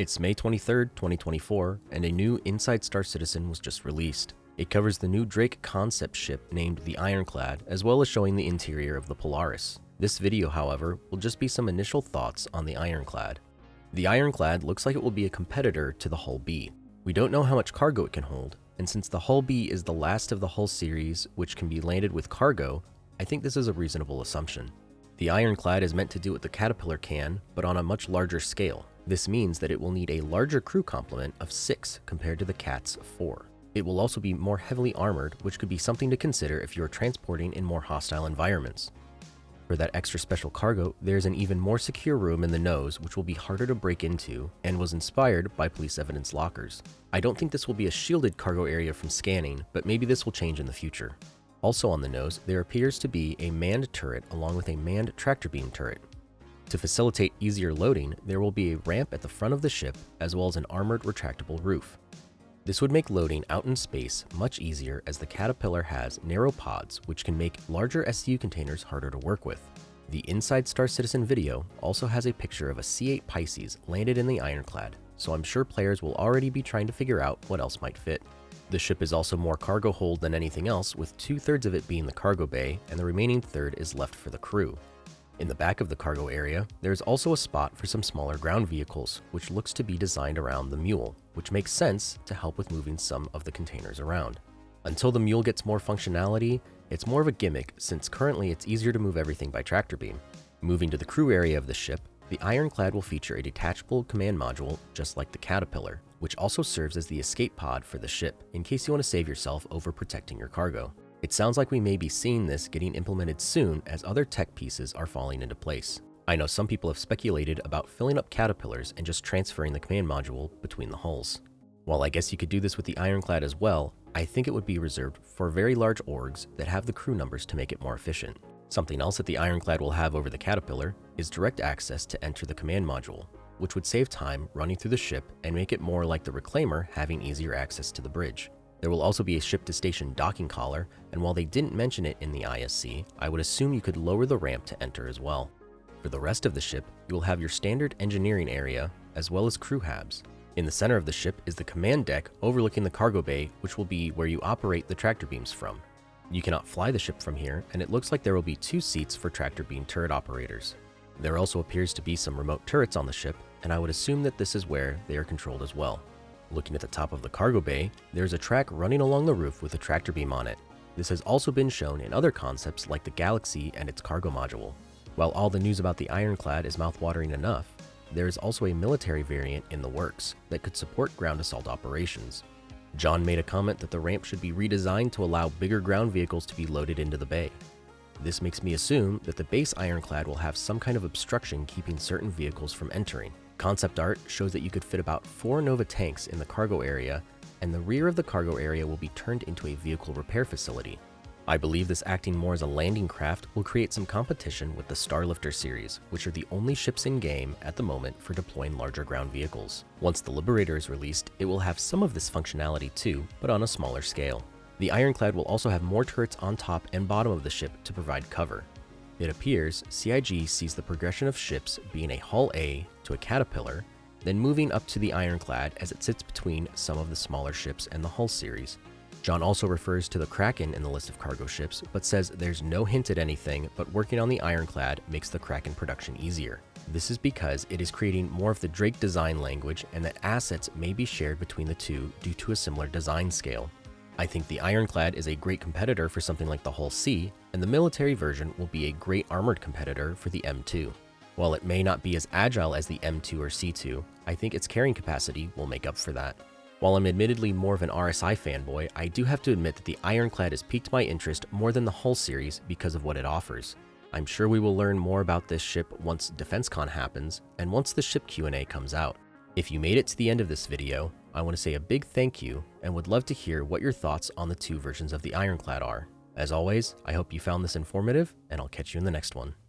It's May 23rd, 2024, and a new Inside Star Citizen was just released. It covers the new Drake concept ship named the Ironclad, as well as showing the interior of the Polaris. This video, however, will just be some initial thoughts on the Ironclad. The Ironclad looks like it will be a competitor to the Hull B. We don't know how much cargo it can hold, and since the Hull B is the last of the Hull series which can be landed with cargo, I think this is a reasonable assumption. The Ironclad is meant to do what the Caterpillar can, but on a much larger scale. This means that it will need a larger crew complement of 6 compared to the Cat's 4. It will also be more heavily armored, which could be something to consider if you are transporting in more hostile environments. For that extra special cargo, there's an even more secure room in the nose which will be harder to break into and was inspired by police evidence lockers. I don't think this will be a shielded cargo area from scanning, but maybe this will change in the future. Also on the nose, there appears to be a manned turret along with a manned tractor beam turret. To facilitate easier loading, there will be a ramp at the front of the ship as well as an armored retractable roof. This would make loading out in space much easier as the Caterpillar has narrow pods which can make larger SCU containers harder to work with. The Inside Star Citizen video also has a picture of a C-8 Pisces landed in the Ironclad, so I'm sure players will already be trying to figure out what else might fit. The ship is also more cargo hold than anything else, with 2/3 of it being the cargo bay and the remaining third is left for the crew. In the back of the cargo area, there is also a spot for some smaller ground vehicles, which looks to be designed around the mule, which makes sense to help with moving some of the containers around. Until the mule gets more functionality, it's more of a gimmick since currently it's easier to move everything by tractor beam. Moving to the crew area of the ship, the Ironclad will feature a detachable command module just like the Caterpillar, which also serves as the escape pod for the ship in case you want to save yourself over protecting your cargo. It sounds like we may be seeing this getting implemented soon as other tech pieces are falling into place. I know some people have speculated about filling up Caterpillars and just transferring the command module between the hulls. While I guess you could do this with the Ironclad as well, I think it would be reserved for very large orgs that have the crew numbers to make it more efficient. Something else that the Ironclad will have over the Caterpillar is direct access to enter the command module, which would save time running through the ship and make it more like the Reclaimer having easier access to the bridge. There will also be a ship-to-station docking collar, and while they didn't mention it in the ISC, I would assume you could lower the ramp to enter as well. For the rest of the ship, you will have your standard engineering area, as well as crew habs. In the center of the ship is the command deck overlooking the cargo bay, which will be where you operate the tractor beams from. You cannot fly the ship from here, and it looks like there will be 2 seats for tractor beam turret operators. There also appears to be some remote turrets on the ship, and I would assume that this is where they are controlled as well. Looking at the top of the cargo bay, there's a track running along the roof with a tractor beam on it. This has also been shown in other concepts like the Galaxy and its cargo module. While all the news about the Ironclad is mouthwatering enough, there is also a military variant in the works that could support ground assault operations. John made a comment that the ramp should be redesigned to allow bigger ground vehicles to be loaded into the bay. This makes me assume that the base Ironclad will have some kind of obstruction keeping certain vehicles from entering. Concept art shows that you could fit about 4 Nova tanks in the cargo area, and the rear of the cargo area will be turned into a vehicle repair facility. I believe this acting more as a landing craft will create some competition with the Starlifter Series, which are the only ships in game at the moment for deploying larger ground vehicles. Once the Liberator is released, it will have some of this functionality too, but on a smaller scale. The Ironclad will also have more turrets on top and bottom of the ship to provide cover. It appears CIG sees the progression of ships being a Hull A to a Caterpillar, then moving up to the Ironclad as it sits between some of the smaller ships and the Hull series. John also refers to the Kraken in the list of cargo ships, but says there's no hint at anything, but working on the Ironclad makes the Kraken production easier. This is because it is creating more of the Drake design language and that assets may be shared between the two due to a similar design scale. I think the Ironclad is a great competitor for something like the Hull C, and the military version will be a great armored competitor for the M2. While it may not be as agile as the M2 or C2, I think its carrying capacity will make up for that. While I'm admittedly more of an RSI fanboy, I do have to admit that the Ironclad has piqued my interest more than the Hull series because of what it offers. I'm sure we will learn more about this ship once DefenseCon happens, and once the ship Q&A comes out. If you made it to the end of this video, I want to say a big thank you and would love to hear what your thoughts on the 2 versions of the Ironclad are. As always, I hope you found this informative, and I'll catch you in the next one.